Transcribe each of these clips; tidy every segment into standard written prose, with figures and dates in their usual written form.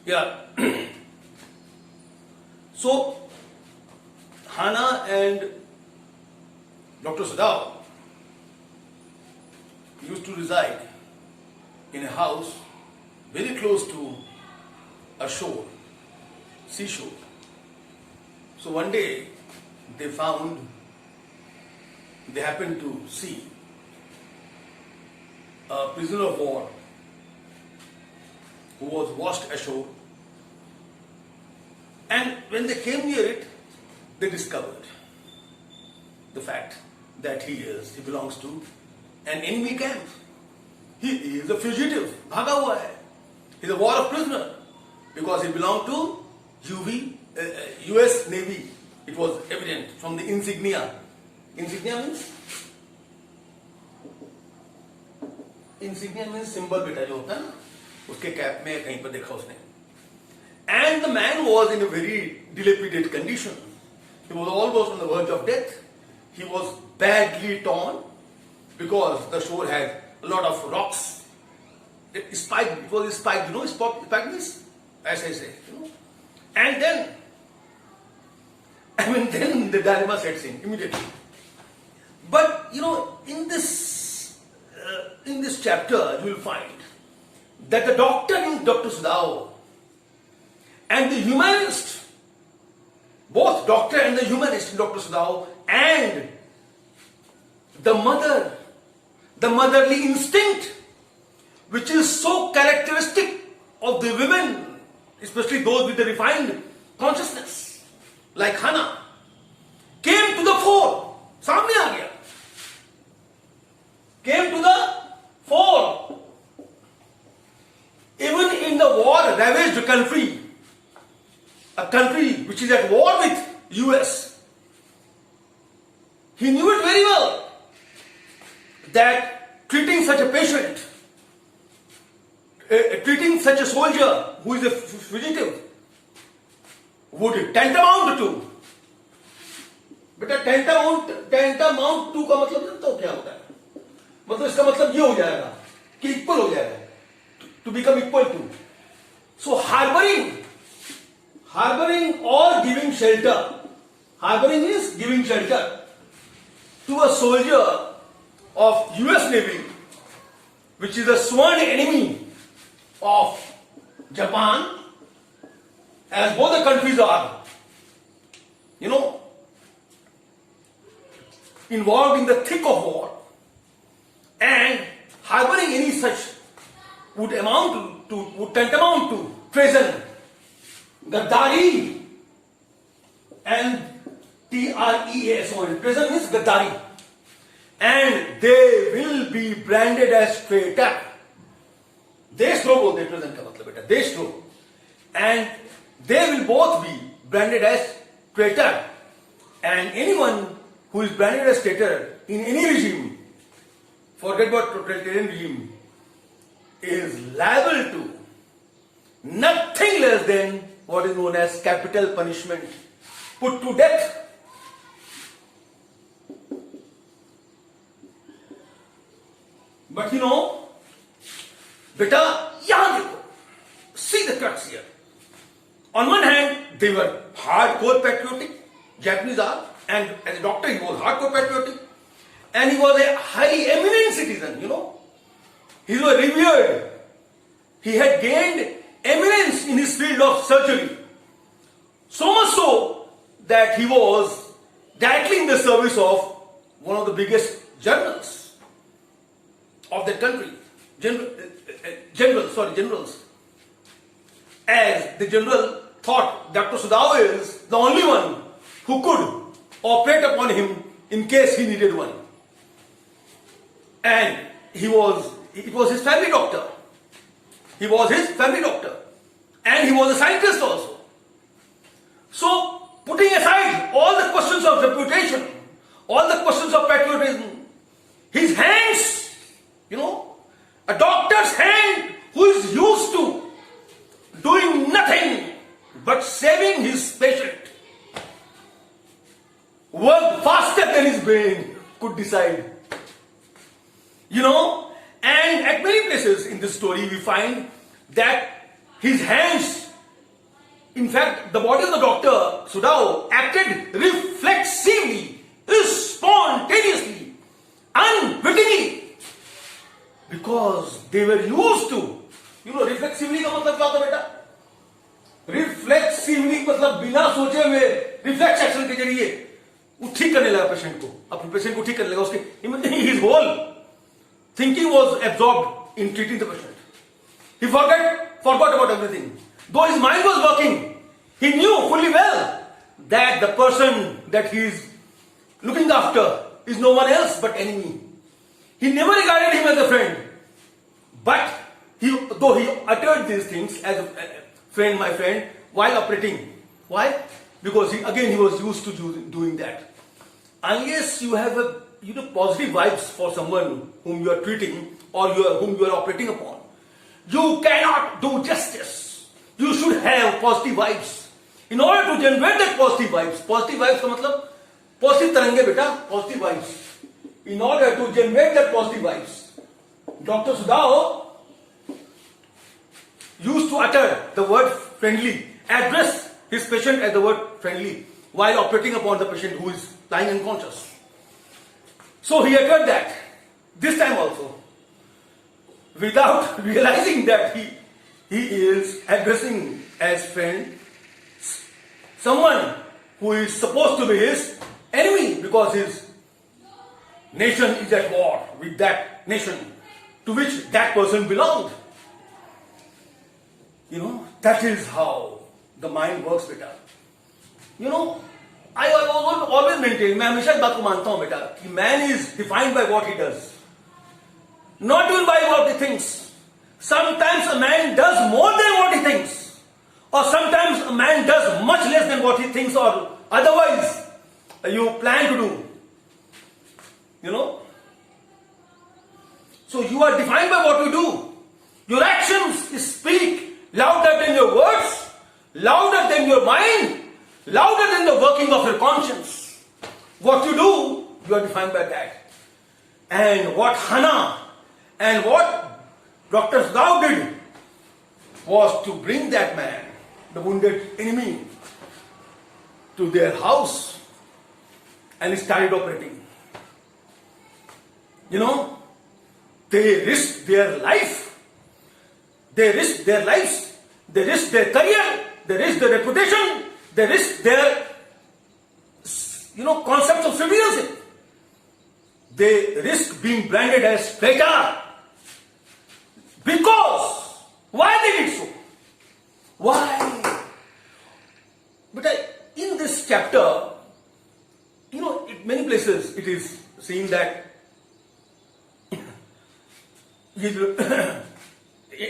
Yeah. So, Hana and Dr. Sadao used to reside in a house very close to a shore, seashore. So one day they happened to see a prisoner of war who was washed ashore, and when they came near it, they discovered the fact that he belongs to an enemy camp. He is a fugitive, bhaga hua hai. He's a war prisoner because he belonged to US Navy. It was evident from the insignia. Insignia means symbol beta jo hota hai na, uske cap mein kahin par dekha usne. And the man was in a very dilapidated condition. He was almost on the verge of death. He was badly torn because the shore had a lot of rocks. It was spiked, spiked means, as I say, And then the dilemma sets in immediately. But, in this chapter, you will find that the doctor in Dr. Sadao and the humanist, both doctor and the humanist in Dr. Sadao, and the motherly instinct, which is so characteristic of the women, especially those with the refined consciousness, like Hannah, came to the fore. Samne aa gaya. Came to the fore. Even in the war-ravaged country, a country which is at war with US, he knew it very well that treating such a patient, treating such a soldier who is a fugitive, would tantamount to. बेटा tantamount to का मतलब जानते हो क्या होता है? मतलब इसका मतलब ये हो जाएगा कि इक्वल हो जाएगा, to become equal to. So harboring or giving shelter. Harboring is giving shelter to a soldier of US Navy, which is a sworn enemy of Japan, as both the countries are, involved in the thick of war, and harboring any such would tantamount to treason, Gaddari, and TREASON. Treason means Gaddari, and they will be branded as traitor. देशद्रोह बोलते हैं treason का मतलब बेटा, देशद्रोह, and they will both be branded as traitor, and anyone who is branded as traitor in any regime, forget about totalitarian regime, is liable to nothing less than what is known as capital punishment, put to death. But beta, yahan dekho, see the cuts here. On one hand, they were hardcore patriotic, Japanese are, and as a doctor he was hardcore patriotic, and he was a highly eminent citizen, He was revered. He had gained eminence in his field of surgery. So much so that he was directly in the service of one of the biggest generals of that country. Generals. As the general thought Dr. Sadao is the only one who could operate upon him in case he needed one. And it was his family doctor. He was his family doctor. And he was a scientist also. So, putting aside all the questions of reputation, all the questions of patriotism, his hands, a doctor's hand who is used to doing nothing but saving his patient, worked faster than his brain could decide. And at many places in this story we find that his hands In fact, the body of the doctor, Sudao, acted reflexively, spontaneously, unwittingly, because they were used to. You know, reflexively का मतलब क्या होता है बेटा? Reflexively मतलब बिना सोचे हुए reflex action के जरिए वो ठीक करने लगा पेशेंट को, अपने पेशेंट को ठीक करने लगा. उसके his whole thinking was absorbed in treating the patient. He forgot about everything. Though his mind was working, he knew fully well that the person that he is looking after is no one else but enemy. He never regarded him as a friend. But though he uttered these things as a friend, my friend, while operating. Why? Because he was used to doing that. Unless you have positive vibes for someone whom you are treating or whom you are operating upon, you cannot do justice. You should have positive vibes. In order to generate that positive vibes का मतलब positive तरंगे बेटा, positive vibes. In order to generate that positive vibes, Dr. Sudao used to utter the word friendly, address his patient as the word friendly while operating upon the patient who is lying unconscious. So he uttered that this time also, without realizing that he is addressing as friend someone who is supposed to be his enemy, because his nation is at war with that nation to which that person belonged. You know, that is how the mind works, beta. You know, I always maintain, मैं हमेशा इस बात को मानता हूं बेटा, कि man is defined by what he does, not even by what he thinks. Sometimes a man does more than what he thinks, or sometimes a man does much less than what he thinks or otherwise you plan to do. You know? So you are defined by what you do. Your actions speak louder than your words, louder than your mind, louder than the working of your conscience. What you do, you are defined by that. And what Hannah and what Dr. Sudao did was to bring that man, the wounded enemy, to their house, and started operating. You know, they risked their life, they risked their lives, they risked their career, they risked their reputation, they risked their, concept of citizenship. They risked being branded as traitor. Because, why they did so? Why? But in this chapter, in many places it is seen that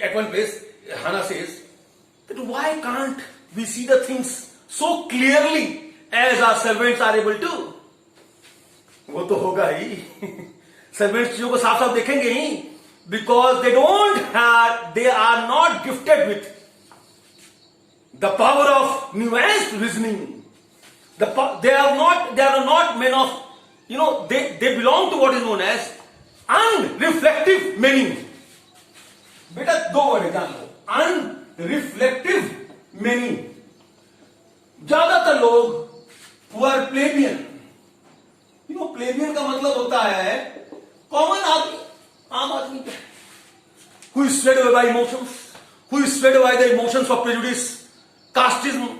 at one place Hannah says that why can't we see the things so clearly as our servants are able to? वो तो होगा ही. Servants चीजों को साफ साफ देखेंगे ही, because they are not gifted with the power of nuanced reasoning. They are not men of, they belong to what is known as unreflective meaning. बेटा दो वर्ड जान लो, unreflective meaning. ज्यादातर लोग who are plebeian, plebeian का मतलब होता है common आदमी, आम आदमी, who is swayed away by emotions, who is swayed by the emotions of prejudice, casteism,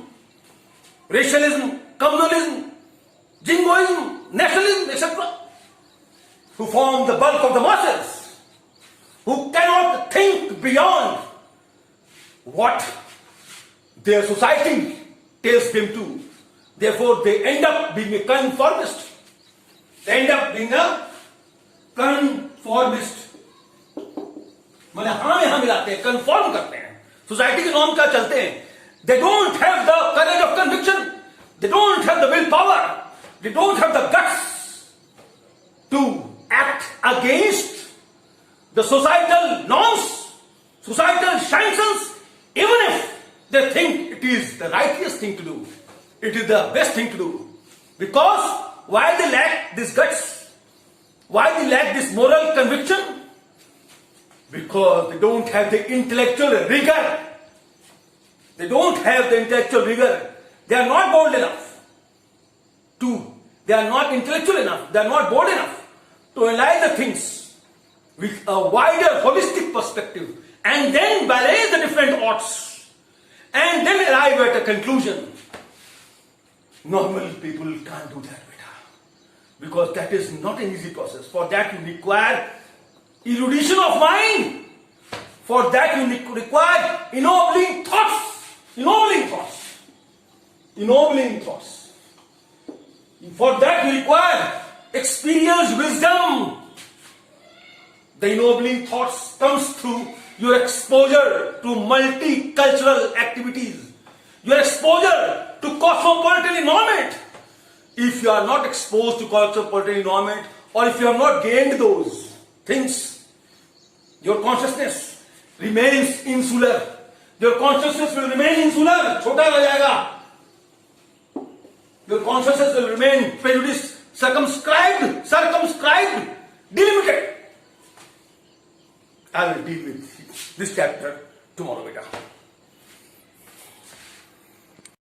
racialism, communalism, jingoism, nationalism, etc., who form the bulk of the masses, who cannot think beyond what their society tells them to. Therefore, they end up being a conformist. They end up being a conformist. मैंने हाँ मिलाते हैं, conform करते हैं, society के norm का चलते हैं. They don't have the courage of conviction. They don't have the willpower. They don't have the guts to act against the societal norms, societal sanctions, even if they think it is the righteous thing to do. It is the best thing to do. Because why they lack this guts? Why they lack this moral conviction? Because they don't have the intellectual rigor. They don't have the intellectual rigor. They are not bold enough. They are not intellectual enough. They are not bold enough to analyze the things with a wider, holistic perspective and then balance the different odds and then arrive at a conclusion. Normal people can't do that, beta, because that is not an easy process. For that you require erudition of mind. For that you require ennobling thoughts. For that you require experience, wisdom. The ennobling thoughts comes through your exposure to multicultural activities, your exposure to cosmopolitan environment. If you are not exposed to cosmopolitan environment, or if you have not gained those things, your consciousness remains insular. Your consciousness will remain insular. Chota ho jayega. Your consciousness will remain prejudiced, circumscribed, delimited. I will deal with this chapter tomorrow, beta.